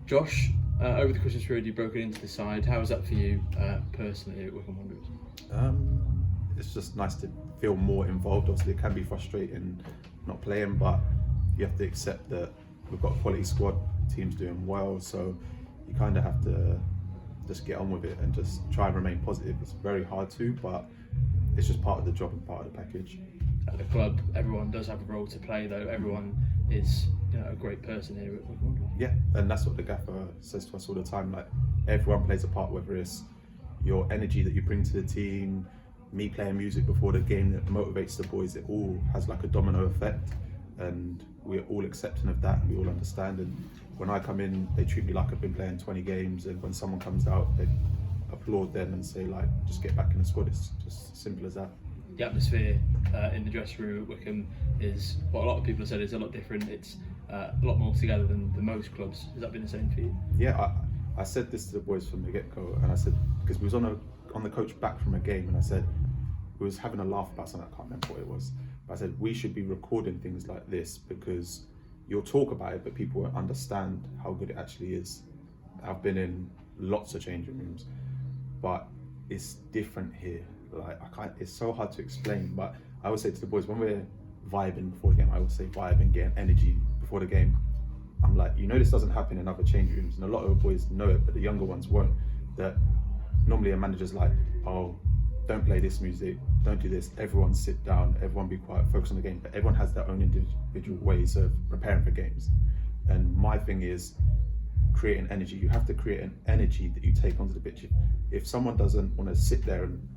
Josh, over the Christmas period, you broke it into the side. How was that for you personally at Wycombe Wanderers? It's just nice to feel more involved. Obviously, it can be frustrating not playing, but you have to accept that we've got a quality squad, team's doing well, so you kind of have to just get on with it and just try and remain positive. It's very hard to, but it's just part of the job and part of the package. At the club, everyone does have a role to play, though. Everyone is, a great person here at Wycombe Wanderers. Yeah, and that's what the gaffer says to us all the time. Like, everyone plays a part, whether it's your energy that you bring to the team, me playing music before the game that motivates the boys. It all has like a domino effect, and we're all accepting of that. We all understand. And when I come in, they treat me like I've been playing 20 games, and when someone comes out, they applaud them and say, like, just get back in the squad. It's just as simple as that. The atmosphere in the dressing room at Wycombe is what a lot of people have said is a lot different. It's a lot more together than most clubs. Has that been the same for you? Yeah, I said this to the boys from the get-go, and I said, because we was on the coach back from a game, and I said, we was having a laugh about something, I can't remember what it was, but I said, we should be recording things like this because you'll talk about it, but people won't understand how good it actually is. I've been in lots of changing rooms, but it's different here. Like, it's so hard to explain, but I would say to the boys, when we're vibing before the game, I would say vibing, getting energy before the game. I'm like, this doesn't happen in other change rooms, and a lot of the boys know it, but the younger ones won't. That normally a manager's like, oh, don't play this music, don't do this, everyone sit down, everyone be quiet, focus on the game. But everyone has their own individual ways of preparing for games. And my thing is creating energy. You have to create an energy that you take onto the pitch. If someone doesn't want to sit there and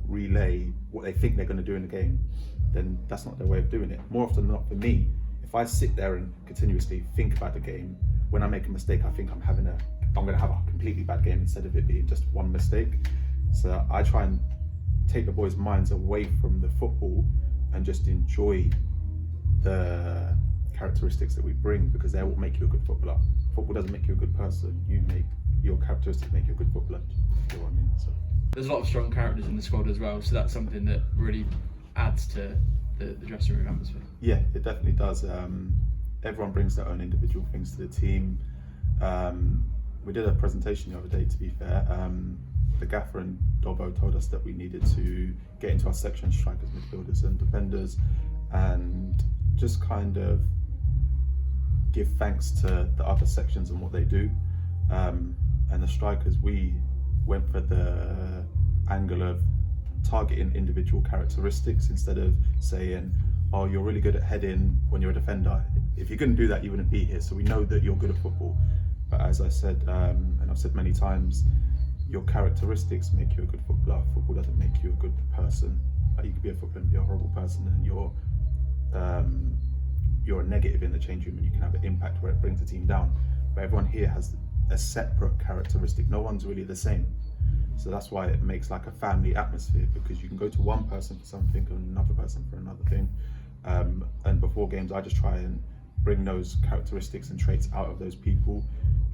relay what they think they're going to do in the game, then that's not their way of doing it. More often than not, for me, if I sit there and continuously think about the game, when I make a mistake, I think I'm going to have a completely bad game instead of it being just one mistake. So I try and take the boys' minds away from the football and just enjoy the characteristics that we bring, because they will make you a good footballer. Football doesn't make you a good person. Your characteristics make you a good footballer. You know what I mean? So there's a lot of strong characters in the squad as well, so that's something that really adds to the dressing room atmosphere. Yeah, it definitely does. Everyone brings their own individual things to the team. We did a presentation the other day, to be fair. The gaffer and Dobbo told us that we needed to get into our section, strikers, midfielders and defenders, and just kind of give thanks to the other sections and what they do. And the strikers, we went for the angle of targeting individual characteristics instead of saying, oh, you're really good at heading when you're a defender. If you couldn't do that, you wouldn't be here. So we know that you're good at football. But as I said, and I've said many times, your characteristics make you a good footballer. Football doesn't make you a good person. Like, you could be a footballer and be a horrible person, and you're a negative in the change room, and you can have an impact where it brings the team down. But everyone here has a separate characteristic. No one's really the same. So that's why it makes like a family atmosphere, because you can go to one person for something and another person for another thing. And before games, I just try and bring those characteristics and traits out of those people,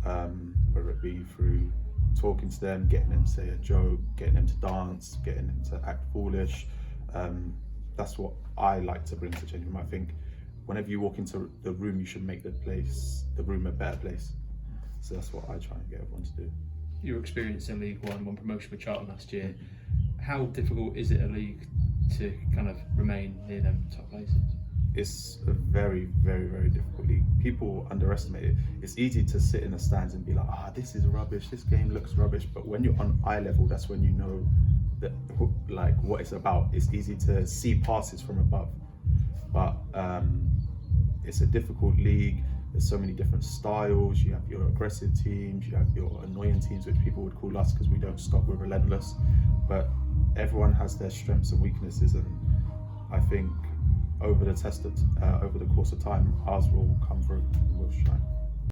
whether it be through talking to them, getting them to say a joke, getting them to dance, getting them to act foolish. That's what I like to bring to change room. I think whenever you walk into the room, you should make the room a better place. So that's what I try and get everyone to do. Your experience in League One, won promotion with Charlton last year. How difficult is it a league to kind of remain near them top places? It's a very, very, very difficult league. People underestimate it. It's easy to sit in the stands and be like, this is rubbish, this game looks rubbish. But when you're on eye level, that's when you know that, like, what it's about. It's easy to see passes from above. But it's a difficult league. There's so many different styles. You have your aggressive teams, you have your annoying teams, which people would call us because we don't stop, we're relentless. But everyone has their strengths and weaknesses, and I think over the course of time, ours will come through and we'll shine.